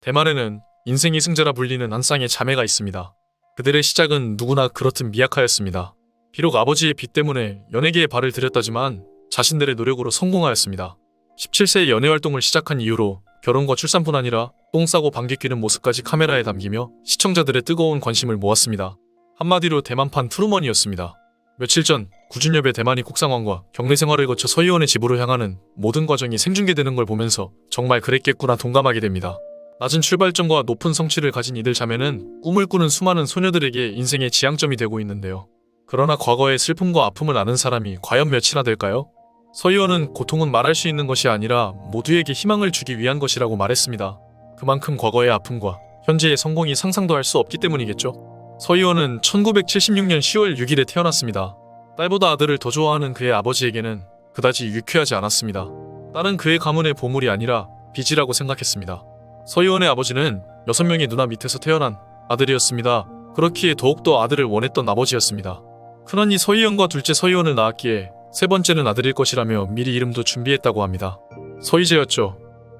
대만에는 인생이 승자라 불리는 한 쌍의 자매가 있습니다. 그들의 시작은 누구나 그렇듯 미약하였습니다. 비록 아버지의 빚 때문에 연예계에 발을 들였다지만 자신들의 노력으로 성공하였습니다. 17세에 연예활동을 시작한 이후로 결혼과 출산뿐 아니라 똥 싸고 방귀 뀌는 모습까지 카메라에 담기며 시청자들의 뜨거운 관심을 모았습니다. 한마디로 대만판 트루먼이었습니다. 며칠 전 구준엽의 대만이 국상왕과 경례 생활을 거쳐 서희원의 집으로 향하는 모든 과정이 생중계되는 걸 보면서 정말 그랬겠구나 동감하게 됩니다. 낮은 출발점과 높은 성취를 가진 이들 자매는 꿈을 꾸는 수많은 소녀들에게 인생의 지향점이 되고 있는데요. 그러나 과거의 슬픔과 아픔을 아는 사람이 과연 몇이나 될까요? 서희원은 고통은 말할 수 있는 것이 아니라 모두에게 희망을 주기 위한 것이라고 말했습니다. 그만큼 과거의 아픔과 현재의 성공이 상상도 할 수 없기 때문이겠죠. 서희원은 1976년 10월 6일에 태어났습니다. 딸보다 아들을 더 좋아하는 그의 아버지에게는 그다지 유쾌하지 않았습니다. 딸은 그의 가문의 보물이 아니라 빚이라고 생각했습니다. 서희원의 아버지는 6명의 누나 밑에서 태어난 아들이었습니다. 그렇기에 더욱더 아들을 원했던 아버지였습니다. 큰언니 서희연과 둘째 서희원을 낳았기에 세 번째는 아들일 것이라며 미리 이름도 준비했다고 합니다. 서희재였죠.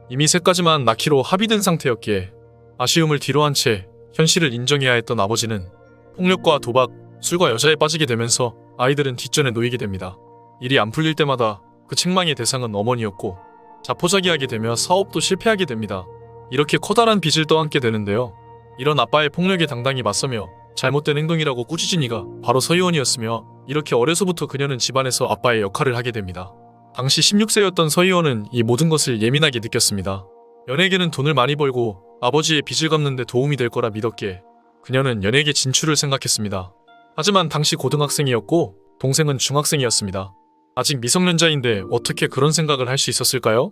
이미 셋까지만 낳기로 합의된 상태였기에 아쉬움을 뒤로한 채 현실을 인정해야 했던 아버지는 폭력과 도박, 술과 여자에 빠지게 되면서 아이들은 뒷전에 놓이게 됩니다. 일이 안 풀릴 때마다 그 책망의 대상은 어머니였고 자포자기하게 되며 사업도 실패하게 됩니다. 이렇게 커다란 빚을 떠안게 되는데요. 이런 아빠의 폭력에 당당히 맞서며 잘못된 행동이라고 꾸짖은 이가 바로 서희원이었으며 이렇게 어려서부터 그녀는 집안에서 아빠의 역할을 하게 됩니다. 당시 16세였던 서희원은 이 모든 것을 예민하게 느꼈습니다. 연예계는 돈을 많이 벌고 아버지의 빚을 갚는 데 도움이 될 거라 믿었기에 그녀는 연예계 진출을 생각했습니다. 하지만 당시 고등학생이었고 동생은 중학생이었습니다. 아직 미성년자인데 어떻게 그런 생각을 할 수 있었을까요?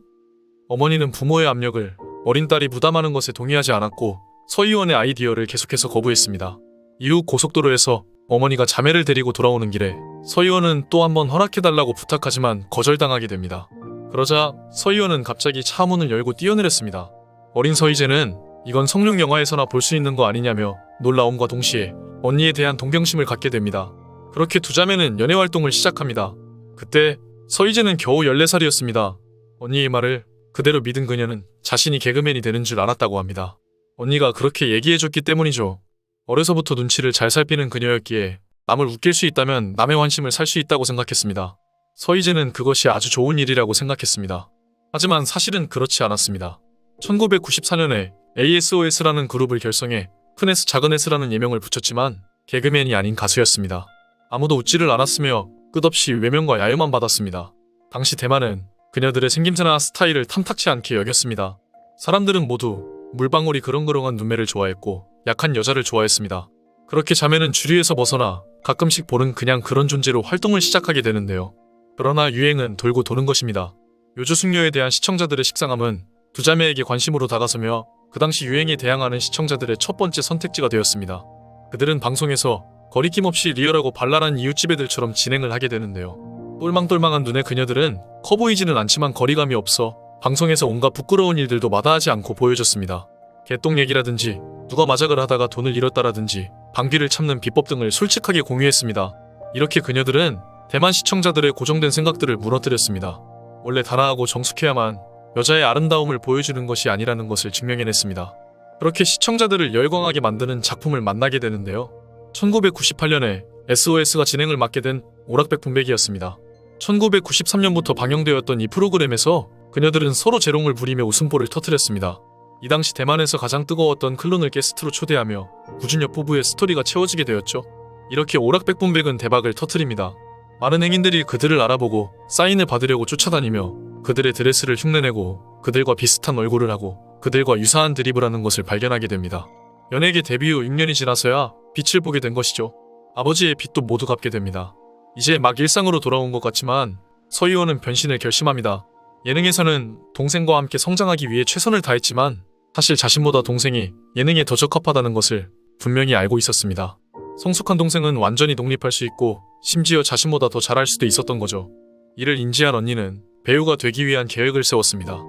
어머니는 부모의 압력을 어린 딸이 부담하는 것에 동의하지 않았고 서희원의 아이디어를 계속해서 거부했습니다. 이후 고속도로에서 어머니가 자매를 데리고 돌아오는 길에 서희원은 또 한 번 허락해달라고 부탁하지만 거절당하게 됩니다. 그러자 서희원은 갑자기 차 문을 열고 뛰어내렸습니다. 어린 서희재는 이건 성룡 영화에서나 볼 수 있는 거 아니냐며 놀라움과 동시에 언니에 대한 동경심을 갖게 됩니다. 그렇게 두 자매는 연애활동을 시작합니다. 그때 서희재는 겨우 14살이었습니다. 언니의 말을 그대로 믿은 그녀는 자신이 개그맨이 되는 줄 알았다고 합니다. 언니가 그렇게 얘기해줬기 때문이죠. 어려서부터 눈치를 잘 살피는 그녀였기에 남을 웃길 수 있다면 남의 환심을 살 수 있다고 생각했습니다. 서희재는 그것이 아주 좋은 일이라고 생각했습니다. 하지만 사실은 그렇지 않았습니다. 1994년에 ASOS라는 그룹을 결성해 큰 S 작은 S라는 예명을 붙였지만 개그맨이 아닌 가수였습니다. 아무도 웃지를 않았으며 끝없이 외면과 야유만 받았습니다. 당시 대만은 그녀들의 생김새나 스타일을 탐탁치 않게 여겼습니다. 사람들은 모두 물방울이 그렁그렁한 눈매를 좋아했고 약한 여자를 좋아했습니다. 그렇게 자매는 주류에서 벗어나 가끔씩 보는 그냥 그런 존재로 활동을 시작하게 되는데요. 그러나 유행은 돌고 도는 것입니다. 요조숙녀에 대한 시청자들의 식상함은 두 자매에게 관심으로 다가서며 그 당시 유행에 대항하는 시청자들의 첫 번째 선택지가 되었습니다. 그들은 방송에서 거리낌 없이 리얼하고 발랄한 이웃집 애들처럼 진행을 하게 되는데요. 똘망똘망한 눈의 그녀들은 커 보이지는 않지만 거리감이 없어 방송에서 온갖 부끄러운 일들도 마다하지 않고 보여줬습니다. 개똥 얘기라든지 누가 마작을 하다가 돈을 잃었다라든지 방귀를 참는 비법 등을 솔직하게 공유했습니다. 이렇게 그녀들은 대만 시청자들의 고정된 생각들을 무너뜨렸습니다. 원래 단아하고 정숙해야만 여자의 아름다움을 보여주는 것이 아니라는 것을 증명해냈습니다. 그렇게 시청자들을 열광하게 만드는 작품을 만나게 되는데요. 1998년에 SOS가 진행을 맡게 된 오락백분백이었습니다. 1993년부터 방영되었던 이 프로그램에서 그녀들은 서로 재롱을 부리며 웃음보를 터뜨렸습니다. 이 당시 대만에서 가장 뜨거웠던 클론을 게스트로 초대하며 구준엽 부부의 스토리가 채워지게 되었죠. 이렇게 오락백분백은 대박을 터뜨립니다. 많은 행인들이 그들을 알아보고 사인을 받으려고 쫓아다니며 그들의 드레스를 흉내내고 그들과 비슷한 얼굴을 하고 그들과 유사한 드립을 하는 것을 발견하게 됩니다. 연예계 데뷔 후 6년이 지나서야 빛을 보게 된 것이죠. 아버지의 빚도 모두 갚게 됩니다. 이제 막 일상으로 돌아온 것 같지만 서희원은 변신을 결심합니다. 예능에서는 동생과 함께 성장하기 위해 최선을 다했지만 사실 자신보다 동생이 예능에 더 적합하다는 것을 분명히 알고 있었습니다. 성숙한 동생은 완전히 독립할 수 있고 심지어 자신보다 더 잘할 수도 있었던 거죠. 이를 인지한 언니는 배우가 되기 위한 계획을 세웠습니다.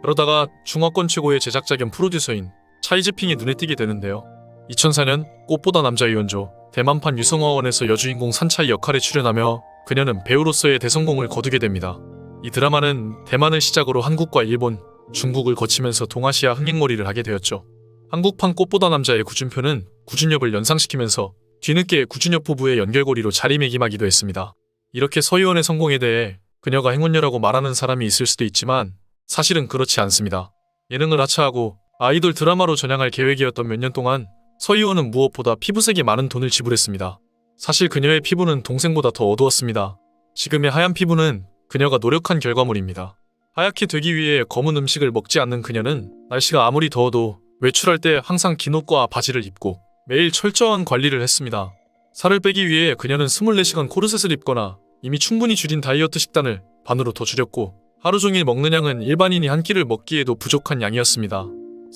그러다가 중화권 최고의 제작자 겸 프로듀서인 차이즈핑이 눈에 띄게 되는데요. 2004년 꽃보다 남자 유연조 대만판 유성화원에서 여주인공 산차이 역할에 출연하며 그녀는 배우로서의 대성공을 거두게 됩니다. 이 드라마는 대만을 시작으로 한국과 일본, 중국을 거치면서 동아시아 흥행몰이를 하게 되었죠. 한국판 꽃보다 남자의 구준표는 구준엽을 연상시키면서 뒤늦게 구준엽 부부의 연결고리로 자리매김하기도 했습니다. 이렇게 서희원의 성공에 대해 그녀가 행운녀라고 말하는 사람이 있을 수도 있지만 사실은 그렇지 않습니다. 예능을 하차하고 아이돌 드라마로 전향할 계획이었던 몇 년 동안 서희원은 무엇보다 피부색에 많은 돈을 지불했습니다. 사실 그녀의 피부는 동생보다 더 어두웠습니다. 지금의 하얀 피부는 그녀가 노력한 결과물입니다. 하얗게 되기 위해 검은 음식을 먹지 않는 그녀는 날씨가 아무리 더워도 외출할 때 항상 긴 옷과 바지를 입고 매일 철저한 관리를 했습니다. 살을 빼기 위해 그녀는 24시간 코르셋을 입거나 이미 충분히 줄인 다이어트 식단을 반으로 더 줄였고 하루 종일 먹는 양은 일반인이 한 끼를 먹기에도 부족한 양이었습니다.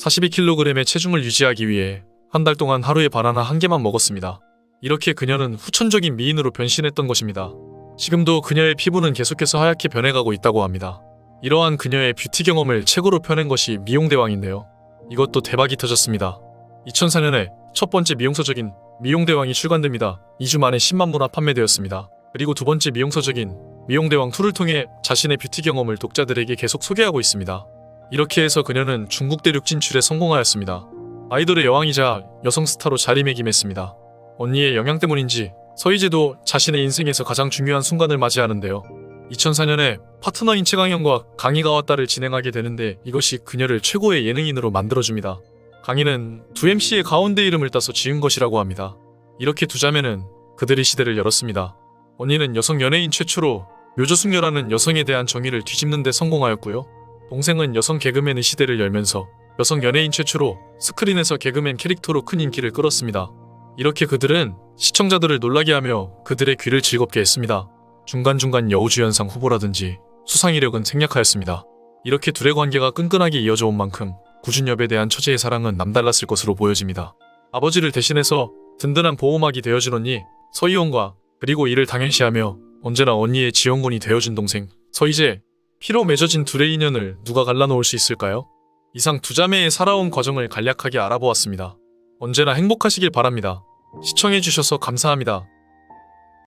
42kg의 체중을 유지하기 위해 한 달 동안 하루에 바나나 한 개만 먹었습니다. 이렇게 그녀는 후천적인 미인으로 변신했던 것입니다. 지금도 그녀의 피부는 계속해서 하얗게 변해가고 있다고 합니다. 이러한 그녀의 뷰티 경험을 책으로 펴낸 것이 미용대왕인데요. 이것도 대박이 터졌습니다. 2004년에 첫 번째 미용서적인 미용대왕이 출간됩니다. 2주 만에 10만 부나 판매되었습니다. 그리고 두 번째 미용서적인 미용대왕2를 통해 자신의 뷰티 경험을 독자들에게 계속 소개하고 있습니다. 이렇게 해서 그녀는 중국 대륙 진출에 성공하였습니다. 아이돌의 여왕이자 여성 스타로 자리매김했습니다. 언니의 영향 때문인지 서희재도 자신의 인생에서 가장 중요한 순간을 맞이하는데요. 2004년에 파트너인 최강현과 강희가 왔다를 진행하게 되는데 이것이 그녀를 최고의 예능인으로 만들어줍니다. 강희는 두 MC의 가운데 이름을 따서 지은 것이라고 합니다. 이렇게 두 자매는 그들의 시대를 열었습니다. 언니는 여성 연예인 최초로 묘조숙녀라는 여성에 대한 정의를 뒤집는 데 성공하였고요. 동생은 여성 개그맨의 시대를 열면서 여성 연예인 최초로 스크린에서 개그맨 캐릭터로 큰 인기를 끌었습니다. 이렇게 그들은 시청자들을 놀라게 하며 그들의 귀를 즐겁게 했습니다. 중간중간 여우주연상 후보라든지 수상 이력은 생략하였습니다. 이렇게 둘의 관계가 끈끈하게 이어져 온 만큼 구준엽에 대한 처제의 사랑은 남달랐을 것으로 보여집니다. 아버지를 대신해서 든든한 보호막이 되어준 언니 서희원과 그리고 이를 당연시하며 언제나 언니의 지원군이 되어준 동생 서희재. 피로 맺어진 둘의 인연을 누가 갈라놓을 수 있을까요? 이상 두 자매의 살아온 과정을 간략하게 알아보았습니다. 언제나 행복하시길 바랍니다. 시청해주셔서 감사합니다.